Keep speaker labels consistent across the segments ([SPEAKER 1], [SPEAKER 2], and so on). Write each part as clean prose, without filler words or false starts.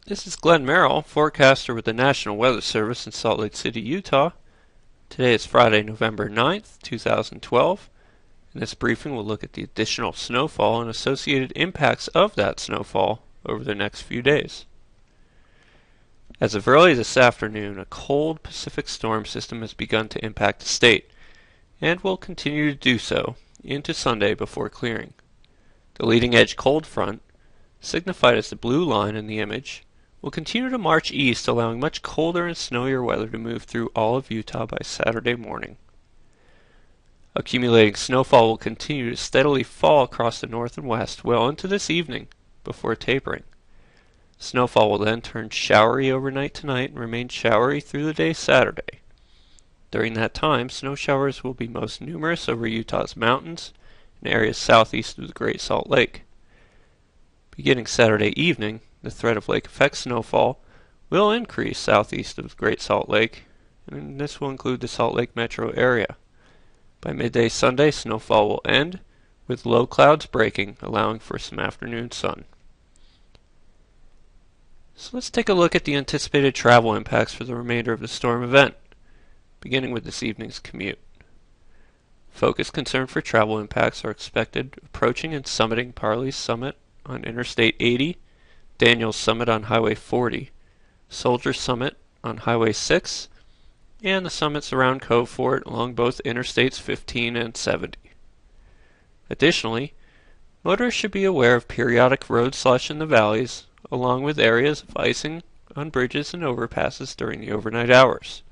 [SPEAKER 1] This is Glenn Merrill, forecaster with the National Weather Service in Salt Lake City, Utah. Today is Friday, November 9th, 2012. In this briefing, we'll look at the additional snowfall and associated impacts of that snowfall over the next few days. As of early this afternoon, a cold Pacific storm system has begun to impact the state, and will continue to do so into Sunday before clearing. The leading edge cold front, signified as the blue line in the image, will continue to march east, allowing much colder and snowier weather to move through all of Utah by Saturday morning. Accumulating snowfall will continue to steadily fall across the north and west well into this evening before tapering. Snowfall will then turn showery overnight tonight and remain showery through the day Saturday. During that time, snow showers will be most numerous over Utah's mountains and areas southeast of the Great Salt Lake. Beginning Saturday evening, the threat of lake effect snowfall will increase southeast of the Great Salt Lake, and this will include the Salt Lake metro area. By midday Sunday, snowfall will end, with low clouds breaking, allowing for some afternoon sun. So let's take a look at the anticipated travel impacts for the remainder of the storm event, beginning with this evening's commute. Focus concern for travel impacts are expected approaching and summiting Parley's Summit on Interstate 80, Daniels Summit on Highway 40, Soldier Summit on Highway 6, and the summits around Cove Fort along both Interstates 15 and 70. Additionally, motorists should be aware of periodic road slush in the valleys, along with areas of icing on bridges and overpasses during the overnight hours.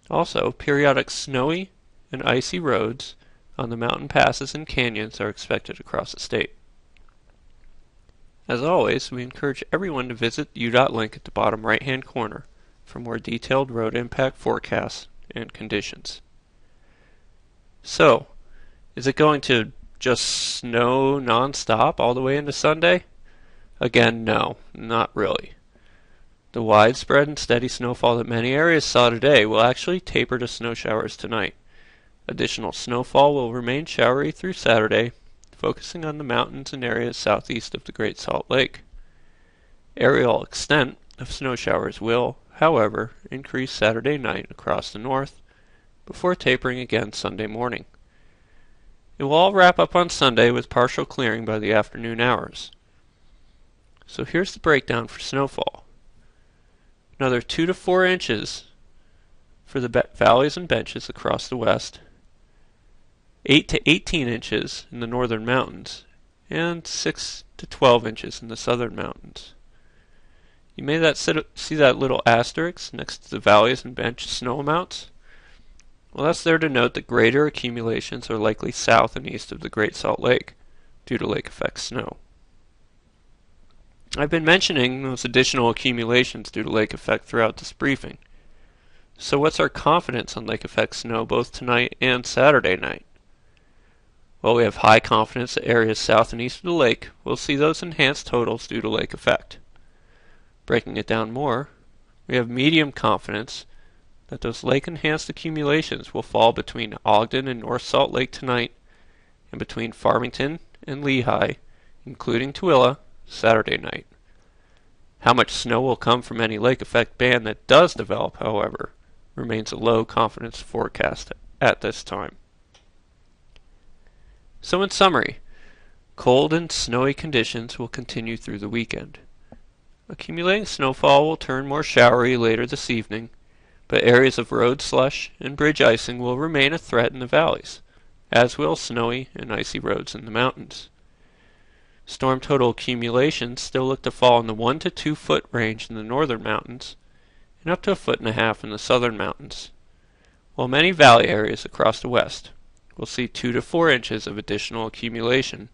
[SPEAKER 1] Also, periodic snowy and icy roads on the mountain passes and canyons are expected across the state. As always, we encourage everyone to visit the UDOT link at the bottom right-hand corner for more detailed road impact forecasts and conditions. So, is it going to just snow non-stop all the way into Sunday? Again, no, not really. The widespread and steady snowfall that many areas saw today will actually taper to snow showers tonight. Additional snowfall will remain showery through Saturday, focusing on the mountains and areas southeast of the Great Salt Lake. Aerial extent of snow showers will, however, increase Saturday night across the north, before tapering again Sunday morning. It will all wrap up on Sunday with partial clearing by the afternoon hours. So here's the breakdown for snowfall. Another 2 to 4 inches for the valleys and benches across the west, 8 to 18 inches in the northern mountains, and 6 to 12 inches in the southern mountains. You may see that little asterisk next to the valleys and bench snow amounts? Well, that's there to note that greater accumulations are likely south and east of the Great Salt Lake due to lake effect snow. I've been mentioning those additional accumulations due to lake effect throughout this briefing. So what's our confidence on lake effect snow both tonight and Saturday night? Well, we have high confidence that areas south and east of the lake will see those enhanced totals due to lake effect. Breaking it down more, we have medium confidence that those lake-enhanced accumulations will fall between Ogden and North Salt Lake tonight and between Farmington and Lehigh, including Tooele, Saturday night. How much snow will come from any lake effect band that does develop, however, remains a low confidence forecast at this time. So in summary, cold and snowy conditions will continue through the weekend. Accumulating snowfall will turn more showery later this evening, but areas of road slush and bridge icing will remain a threat in the valleys, as will snowy and icy roads in the mountains. Storm total accumulations still look to fall in the 1 to 2 foot range in the northern mountains, and up to 1.5 feet in the southern mountains, while many valley areas across the west will see 2 to 4 inches of additional accumulation,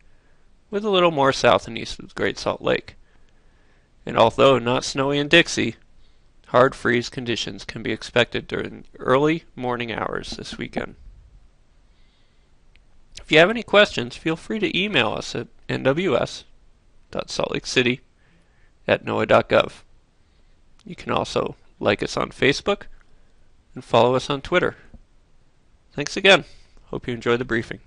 [SPEAKER 1] with a little more south and east of the Great Salt Lake. And although not snowy in Dixie, hard freeze conditions can be expected during the early morning hours this weekend. If you have any questions, feel free to email us at nws.saltlakecity@noaa.gov. You can also like us on Facebook and follow us on Twitter. Thanks again. Hope you enjoyed the briefing.